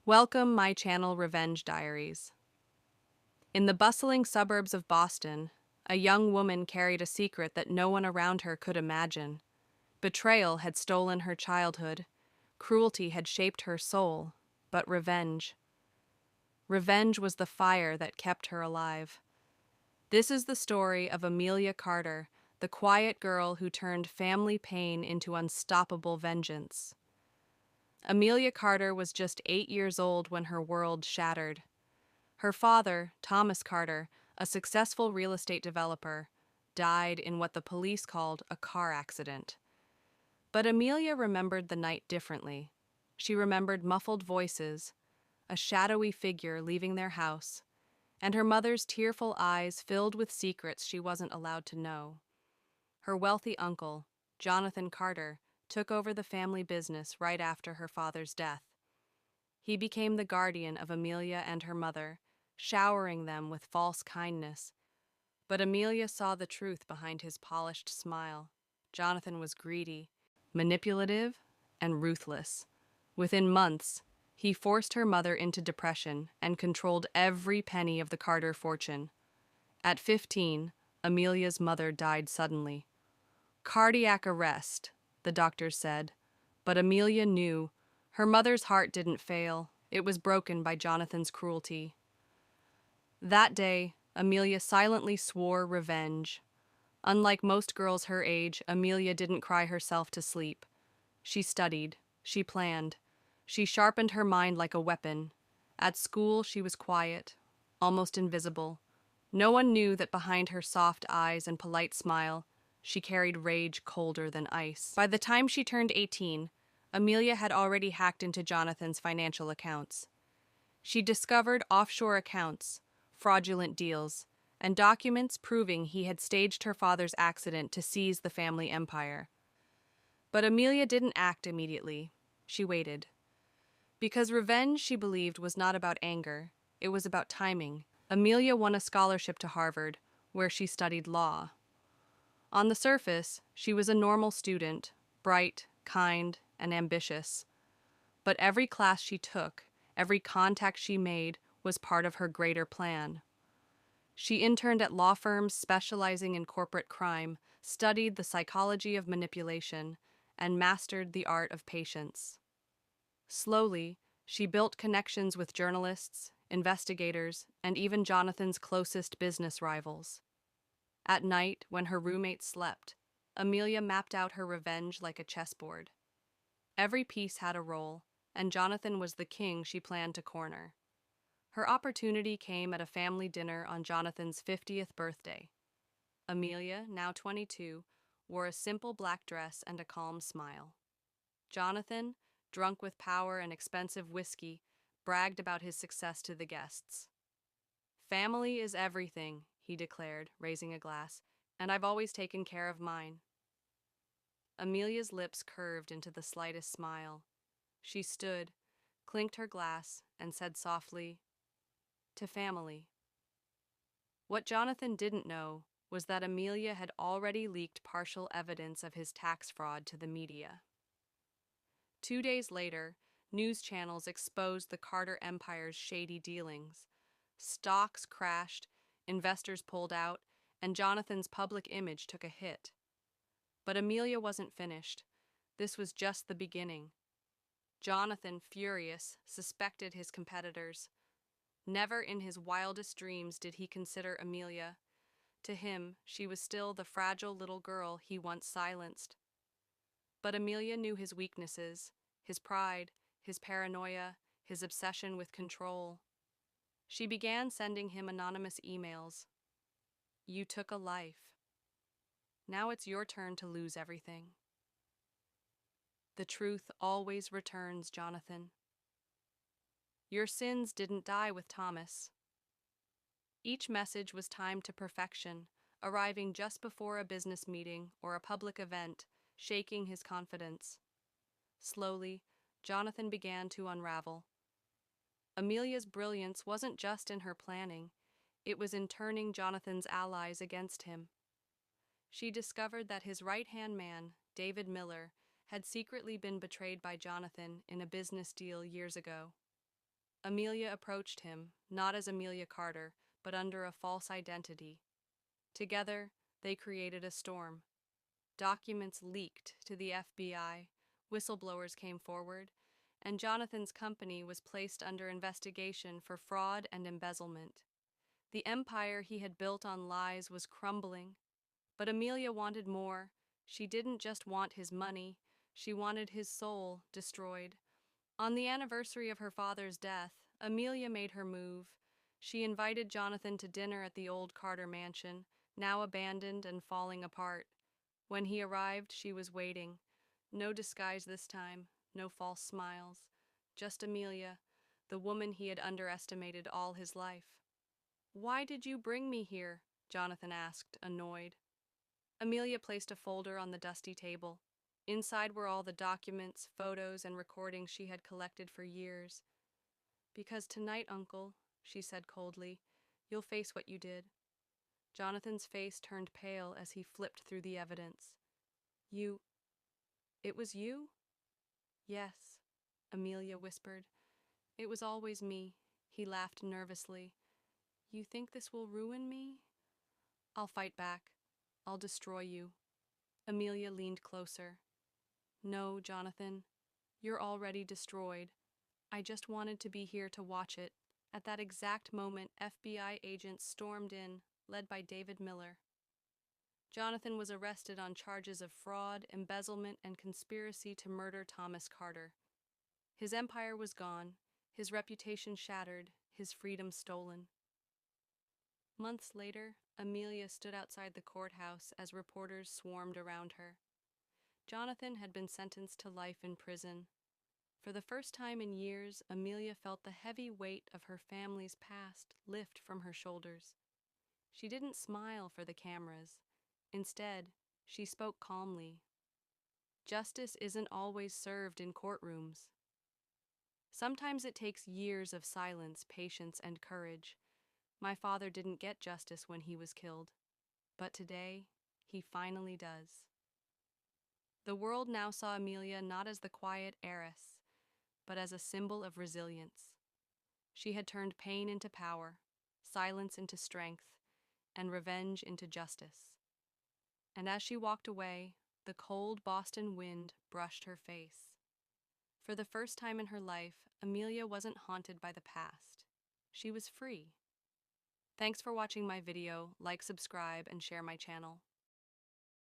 Welcome my channel Revenge Diaries. In the bustling suburbs of Boston, a young woman carried a secret that no one around her could imagine. Betrayal had stolen her childhood, cruelty had shaped her soul, but revenge was the fire that kept her alive. This is the story of Amelia Carter, the quiet girl who turned family pain into unstoppable vengeance. Amelia Carter was just 8 years old when her world shattered. Her father, Thomas Carter, a successful real estate developer, died in what the police called a car accident. But Amelia remembered the night differently. She remembered muffled voices, a shadowy figure leaving their house, and her mother's tearful eyes filled with secrets she wasn't allowed to know. Her wealthy uncle, Jonathan Carter, took over the family business right after her father's death. He became the guardian of Amelia and her mother, showering them with false kindness. But Amelia saw the truth behind his polished smile. Jonathan was greedy, manipulative, and ruthless. Within months, he forced her mother into depression and controlled every penny of the Carter fortune. At 15, Amelia's mother died suddenly. Cardiac arrest, the doctors said, but Amelia knew her mother's heart didn't fail. It was broken by Jonathan's cruelty. That day, Amelia silently swore revenge. Unlike most girls her age, Amelia didn't cry herself to sleep. She studied, she planned, she sharpened her mind like a weapon. At school, she was quiet, almost invisible. No one knew that behind her soft eyes and polite smile, she carried rage colder than ice. By the time she turned 18, Amelia had already hacked into Jonathan's financial accounts. She discovered offshore accounts, fraudulent deals, and documents proving he had staged her father's accident to seize the family empire. But Amelia didn't act immediately. She waited. Because revenge, she believed, was not about anger. It was about timing. Amelia won a scholarship to Harvard, where she studied law. On the surface, she was a normal student, bright, kind, and ambitious. But every class she took, every contact she made, was part of her greater plan. She interned at law firms specializing in corporate crime, studied the psychology of manipulation, and mastered the art of patience. Slowly, she built connections with journalists, investigators, and even Jonathan's closest business rivals. At night, when her roommates slept, Amelia mapped out her revenge like a chessboard. Every piece had a role, and Jonathan was the king she planned to corner. Her opportunity came at a family dinner on Jonathan's 50th birthday. Amelia, now 22, wore a simple black dress and a calm smile. Jonathan, drunk with power and expensive whiskey, bragged about his success to the guests. "Family is everything," he declared, raising a glass, "and I've always taken care of mine." Amelia's lips curved into the slightest smile. She stood, clinked her glass, and said softly, "To family." What Jonathan didn't know was that Amelia had already leaked partial evidence of his tax fraud to the media. 2 days later, news channels exposed the Carter Empire's shady dealings. Stocks crashed, investors pulled out, and Jonathan's public image took a hit. But Amelia wasn't finished. This was just the beginning. Jonathan, furious, suspected his competitors. Never in his wildest dreams did he consider Amelia. To him, she was still the fragile little girl he once silenced. But Amelia knew his weaknesses, his pride, his paranoia, his obsession with control. She began sending him anonymous emails. "You took a life. Now it's your turn to lose everything. The truth always returns, Jonathan. Your sins didn't die with Thomas." Each message was timed to perfection, arriving just before a business meeting or a public event, shaking his confidence. Slowly, Jonathan began to unravel. Amelia's brilliance wasn't just in her planning, it was in turning Jonathan's allies against him. She discovered that his right-hand man, David Miller, had secretly been betrayed by Jonathan in a business deal years ago. Amelia approached him, not as Amelia Carter, but under a false identity. Together, they created a storm. Documents leaked to the FBI, whistleblowers came forward, and Jonathan's company was placed under investigation for fraud and embezzlement. The empire he had built on lies was crumbling, but Amelia wanted more. She didn't just want his money, she wanted his soul destroyed. On the anniversary of her father's death, Amelia made her move. She invited Jonathan to dinner at the old Carter mansion, now abandoned and falling apart. When he arrived, she was waiting. No disguise this time, no false smiles. Just Amelia, the woman he had underestimated all his life. "Why did you bring me here?" Jonathan asked, annoyed. Amelia placed a folder on the dusty table. Inside were all the documents, photos, and recordings she had collected for years. "Because tonight, Uncle," she said coldly, "you'll face what you did." Jonathan's face turned pale as he flipped through the evidence. It was you?" "Yes," Amelia whispered. "It was always me." He laughed nervously. "You think this will ruin me?" "I'll fight back. I'll destroy you." Amelia leaned closer. "No, Jonathan, you're already destroyed. I just wanted to be here to watch it." At that exact moment, FBI agents stormed in, led by David Miller. Jonathan was arrested on charges of fraud, embezzlement, and conspiracy to murder Thomas Carter. His empire was gone, his reputation shattered, his freedom stolen. Months later, Amelia stood outside the courthouse as reporters swarmed around her. Jonathan had been sentenced to life in prison. For the first time in years, Amelia felt the heavy weight of her family's past lift from her shoulders. She didn't smile for the cameras. Instead, she spoke calmly. Justice isn't always served in courtrooms. Sometimes it takes years of silence, patience, and courage. My father didn't get justice when he was killed, but today, he finally does. The world now saw Amelia not as the quiet heiress, but as a symbol of resilience. She had turned pain into power, silence into strength, and revenge into justice. And as she walked away, the cold Boston wind brushed her face. For the first time in her life, Amelia wasn't haunted by the past. She was free. Thanks for watching my video. Like, subscribe, and share my channel.